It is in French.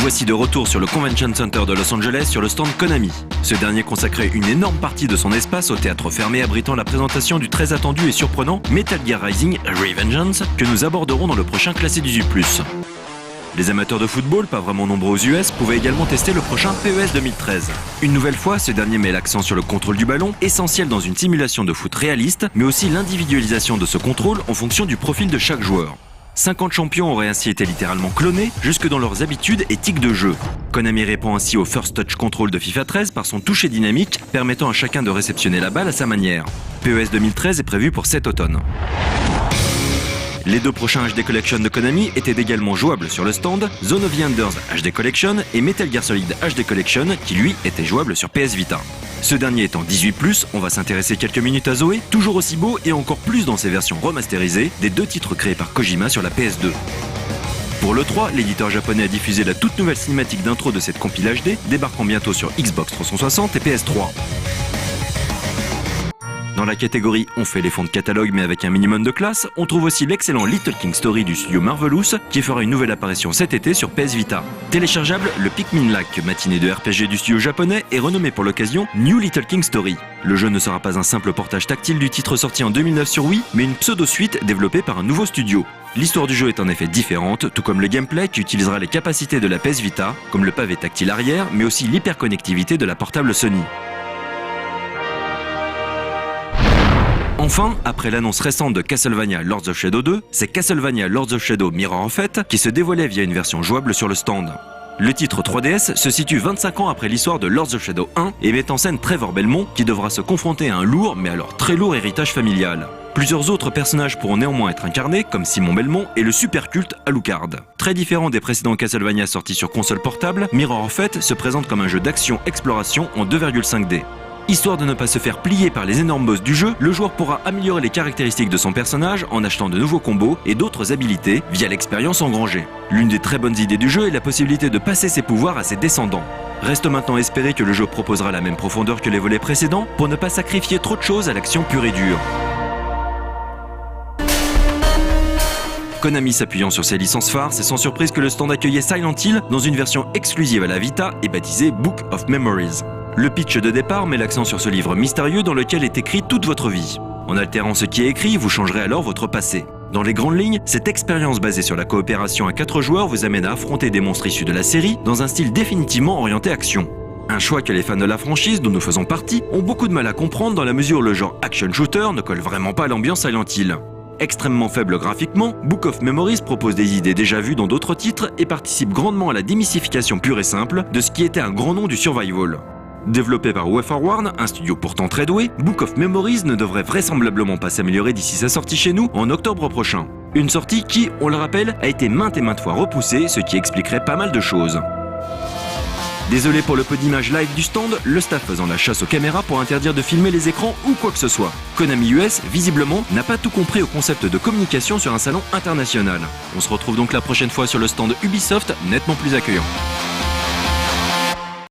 voici de retour sur le Convention Center de Los Angeles sur le stand Konami. Ce dernier consacrait une énorme partie de son espace au théâtre fermé abritant la présentation du très attendu et surprenant Metal Gear Rising Revengeance que nous aborderons dans le prochain Classé 18+. Les amateurs de football, pas vraiment nombreux aux US, pouvaient également tester le prochain PES 2013. Une nouvelle fois, ce dernier met l'accent sur le contrôle du ballon, essentiel dans une simulation de foot réaliste, mais aussi l'individualisation de ce contrôle en fonction du profil de chaque joueur. 50 champions auraient ainsi été littéralement clonés, jusque dans leurs habitudes et tics de jeu. Konami répond ainsi au First Touch Control de FIFA 13 par son toucher dynamique, permettant à chacun de réceptionner la balle à sa manière. PES 2013 est prévu pour cet automne. Les deux prochains HD Collection de Konami étaient également jouables sur le stand, Zone of the Enders HD Collection et Metal Gear Solid HD Collection qui lui était jouable sur PS Vita. Ce dernier étant 18+, on va s'intéresser quelques minutes à Zoé, toujours aussi beau et encore plus dans ses versions remasterisées des deux titres créés par Kojima sur la PS2. Pour l'E3, l'éditeur japonais a diffusé la toute nouvelle cinématique d'intro de cette compile HD, débarquant bientôt sur Xbox 360 et PS3. Dans la catégorie « On fait les fonds de catalogue mais avec un minimum de classe », on trouve aussi l'excellent Little King Story du studio Marvelous qui fera une nouvelle apparition cet été sur PS Vita. Téléchargeable, le Pikmin-like, matinée de RPG du studio japonais, est renommé pour l'occasion New Little King Story. Le jeu ne sera pas un simple portage tactile du titre sorti en 2009 sur Wii, mais une pseudo-suite développée par un nouveau studio. L'histoire du jeu est en effet différente, tout comme le gameplay qui utilisera les capacités de la PS Vita, comme le pavé tactile arrière, mais aussi l'hyperconnectivité de la portable Sony. Enfin, après l'annonce récente de Castlevania Lords of Shadow 2, c'est Castlevania Lords of Shadow Mirror of Fate qui se dévoilait via une version jouable sur le stand. Le titre 3DS se situe 25 ans après l'histoire de Lords of Shadow 1 et met en scène Trevor Belmont qui devra se confronter à un lourd, mais alors très lourd héritage familial. Plusieurs autres personnages pourront néanmoins être incarnés, comme Simon Belmont et le super culte Alucard. Très différent des précédents Castlevania sortis sur console portable, Mirror of Fate se présente comme un jeu d'action-exploration en 2,5D. Histoire de ne pas se faire plier par les énormes boss du jeu, le joueur pourra améliorer les caractéristiques de son personnage en achetant de nouveaux combos et d'autres habilités via l'expérience engrangée. L'une des très bonnes idées du jeu est la possibilité de passer ses pouvoirs à ses descendants. Reste maintenant à espérer que le jeu proposera la même profondeur que les volets précédents pour ne pas sacrifier trop de choses à l'action pure et dure. Konami s'appuyant sur ses licences phares, c'est sans surprise que le stand accueillait Silent Hill dans une version exclusive à la Vita et baptisée Book of Memories. Le pitch de départ met l'accent sur ce livre mystérieux dans lequel est écrit toute votre vie. En altérant ce qui est écrit, vous changerez alors votre passé. Dans les grandes lignes, cette expérience basée sur la coopération à 4 joueurs vous amène à affronter des monstres issus de la série dans un style définitivement orienté action. Un choix que les fans de la franchise, dont nous faisons partie, ont beaucoup de mal à comprendre dans la mesure où le genre action shooter ne colle vraiment pas à l'ambiance Silent Hill. Extrêmement faible graphiquement, Book of Memories propose des idées déjà vues dans d'autres titres et participe grandement à la démystification pure et simple de ce qui était un grand nom du survival. Développé par WayForward, un studio pourtant très doué, Book of Memories ne devrait vraisemblablement pas s'améliorer d'ici sa sortie chez nous en octobre prochain. Une sortie qui, on le rappelle, a été maintes et maintes fois repoussée, ce qui expliquerait pas mal de choses. Désolé pour le peu d'images live du stand, le staff faisant la chasse aux caméras pour interdire de filmer les écrans ou quoi que ce soit. Konami US, visiblement, n'a pas tout compris au concept de communication sur un salon international. On se retrouve donc la prochaine fois sur le stand Ubisoft, nettement plus accueillant.